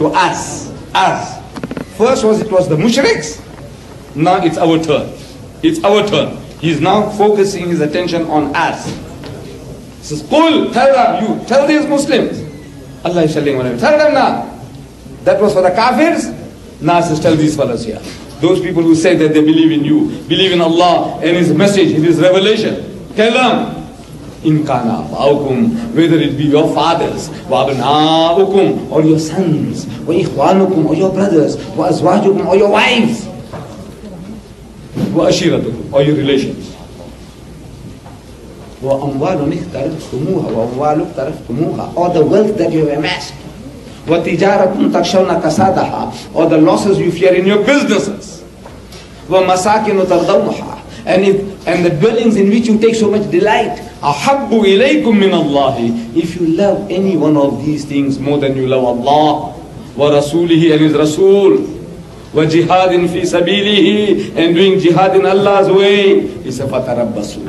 to us. Us. First it was the mushriks. Now it's our turn. It's our turn. He's now focusing his attention on us. He says, Qul, tell them, you, tell these Muslims. Allah is telling them, tell them now. That was for the kafirs. Now he says, tell these fellows here. Those people who say that they believe in you, believe in Allah and His message, His revelation. Tell them, in kana ba'ukum, whether it be your fathers, wa abna'ukum, or your sons, wa ikhwanukum, or your brothers, wa azwajukum, or your wives, wa ashiratukum, or your relations. Wa amwalun ikhtaraftumuha, wa amwalun ikhtaraftumuha, or the wealth that you have amassed. Wa tijaratun takshawna kasadaha, or the losses you fear in your businesses. Wa masakinu tardawnaha, and the dwellings in which you take so much delight. Ahabbu ilaykum min Allahi. If you love any one of these things more than you love Allah, wa rasulihi, and His Rasul, wa jihadin fi sabilihi, and doing jihad in Allah's way, He said, fatarabbasu.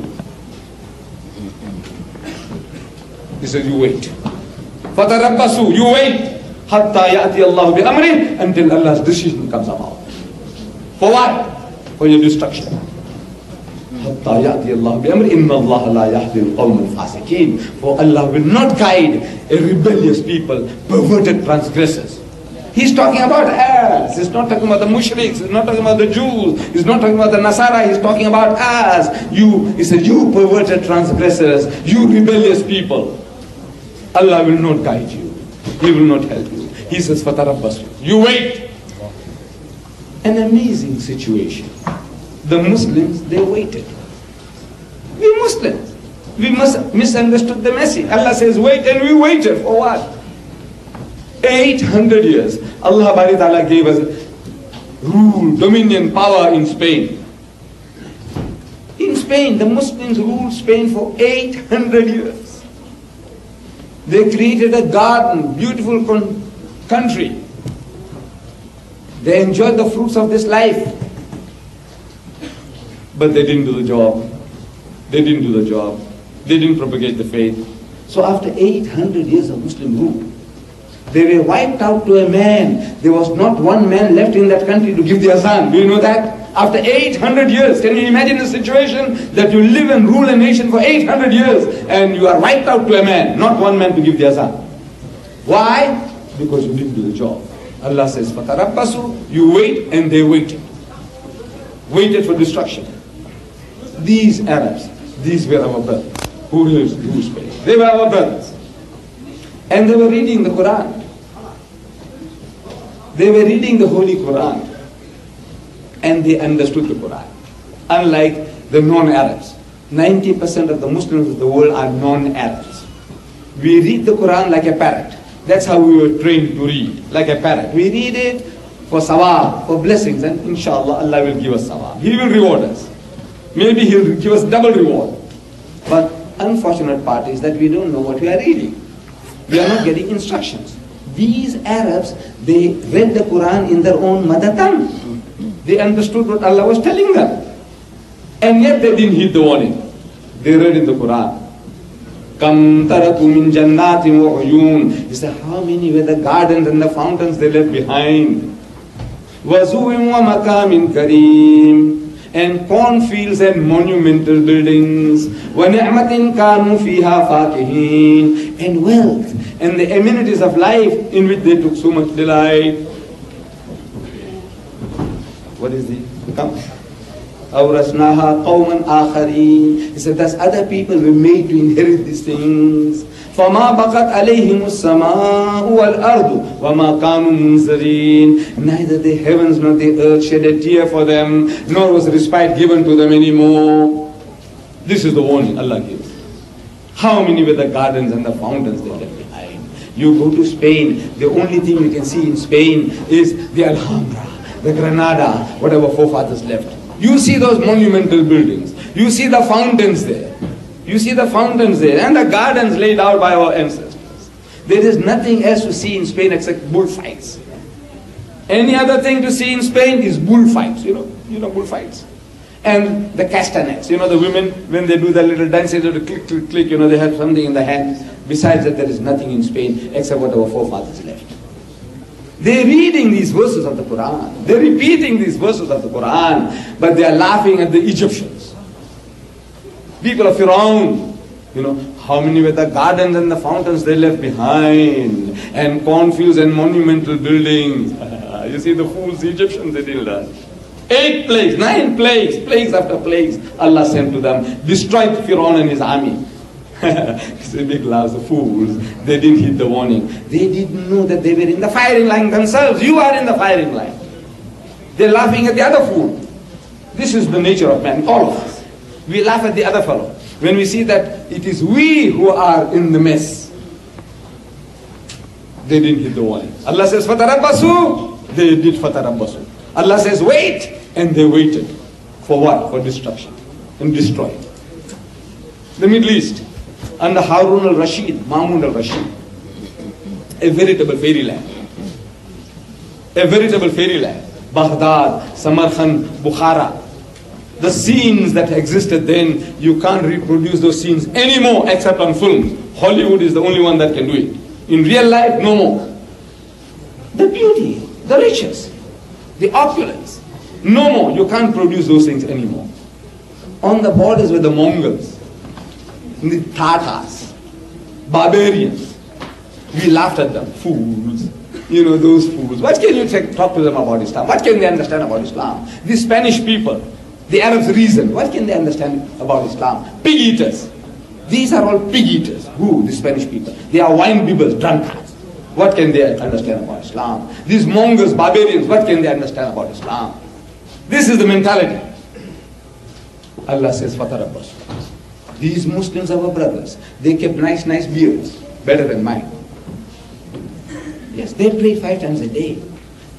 He said, you wait. Fatarabbasu, you wait. Hatta ya'ti Allah bi amri, until Allah's decision comes about. For what? For your destruction. حتى يأتي الله بأمر إن الله لا يهدي القوم الفاسقين. For Allah will not guide a rebellious people, perverted transgressors. He's talking about us. He's not talking about the mushriks. He's not talking about the Jews. He's not talking about the Nasara. He's talking about us. You, he said, you perverted transgressors, you rebellious people. Allah will not guide you. He will not help you. He says, fatarabbasu. You wait. An amazing situation. The Muslims, they waited. We Muslims, we misunderstood the message. Allah says wait, and we waited for what? 800 years. Allah Ta'ala gave us rule, dominion, power in Spain. In Spain, the Muslims ruled Spain for 800 years. They created a garden, beautiful country. They enjoyed the fruits of this life. But they didn't do the job. They didn't do the job. They didn't propagate the faith. So after 800 years of Muslim rule, they were wiped out to a man. There was not one man left in that country to give the azan. Do you know that? After 800 years, can you imagine a situation that you live and rule a nation for 800 years and you are wiped out to a man, not one man to give the azan? Why? Because you didn't do the job. Allah says, fatarabbasu, you wait, and they waited. Waited for destruction. These Arabs, these were our brothers who ruled Spain. They were our brothers. And they were reading the Quran. They were reading the Holy Quran. And they understood the Quran. Unlike the non-Arabs. 90% of the Muslims of the world are non-Arabs. We read the Quran like a parrot. That's how we were trained to read, like a parrot. We read it for sawab, for blessings, and inshallah Allah will give us sawab. He will reward us. Maybe He will give us double reward. But unfortunate part is that we don't know what we are reading. We are not getting instructions. These Arabs, they read the Quran in their own mother tongue. They understood what Allah was telling them. And yet they didn't heed the warning. They read in the Quran. Kam taraku min jannatin wa uyun. He said, how many were the gardens and the fountains they left behind? Wazu'in wa makamin kareem. And cornfields and monumental buildings. Wa ni'matin kanu fiha fakihin. And wealth and the amenities of life in which they took so much delight. What is the come? أَوْرَثْنَاهَا قَوْمًا آخَرِينَ. He said, thus other people were made to inherit these things. فَمَا بَقَتْ عَلَيْهِمُ السَّمَاءُ وَالْأَرْضُ وَمَا كَانُوا مُنْزَرِينَ. Neither the heavens nor the earth shed a tear for them, nor was respite given to them anymore. This is the warning Allah gives. How many were the gardens and the fountains they left behind? You go to Spain, the only thing you can see in Spain is the Alhambra, the Granada, whatever forefathers left. You see those monumental buildings. You see the fountains there. You see the fountains there and the gardens laid out by our ancestors. There is nothing else to see in Spain except bullfights. Any other thing to see in Spain is bullfights. You know bullfights. And the castanets. You know the women, when they do their little dances, they do click, click, click, they have something in the hand. Besides that, there is nothing in Spain except what our forefathers left. They're reading these verses of the Quran. They're repeating these verses of the Quran, but they are laughing at the Egyptians. People of Firaun, how many were the gardens and the fountains they left behind, and cornfields and monumental buildings. You see the fools, the Egyptians, they didn't learn. 8 plagues, 9 plagues, plagues after plagues, Allah sent to them, destroyed Firaun and his army. It's a big louse of fools. They didn't heed the warning. They didn't know that they were in the firing line themselves. You are in the firing line. They're laughing at the other fool. This is the nature of man, all of us. We laugh at the other fellow when we see that it is we who are in the mess. They didn't heed the warning. Allah says, "Fatarabbasu." They did fatarabbasu. Allah says, "Wait," and they waited. For what? For destruction and destroy. The Middle East, under Harun al-Rashid, Mamun al-Rashid, a veritable fairyland. A veritable fairyland. Baghdad, Samarkand, Bukhara. The scenes that existed then, you can't reproduce those scenes anymore except on films. Hollywood is the only one that can do it. In real life, no more. The beauty, the riches, the opulence, no more. You can't produce those things anymore. On the borders were the Mongols, the Tatars, barbarians. We laughed at them, fools. Those fools. What can you talk to them about Islam? What can they understand about Islam? The Spanish people, the Arabs reason. What can they understand about Islam? Pig eaters. These are all pig eaters. Who? The Spanish people. They are wine bibbers, drunkards. What can they understand about Islam? These Mongols, barbarians, what can they understand about Islam? This is the mentality. Allah says, "Fatarabbas." These Muslims are our brothers. They kept nice beards, better than mine. Yes, they prayed 5 times a day.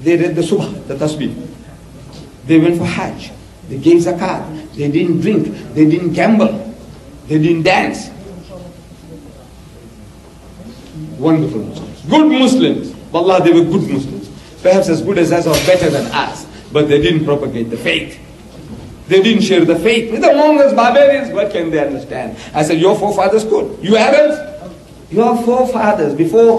They read the Subh, the Tasbih. They went for Hajj. They gave zakat. They didn't drink. They didn't gamble. They didn't dance. Wonderful Muslims. Good Muslims. Wallah, they were good Muslims. Perhaps as good as us or better than us. But they didn't propagate the faith. They didn't share the faith with the Mongols, barbarians. What can they understand? I said, your forefathers could. You Arabs, your forefathers, before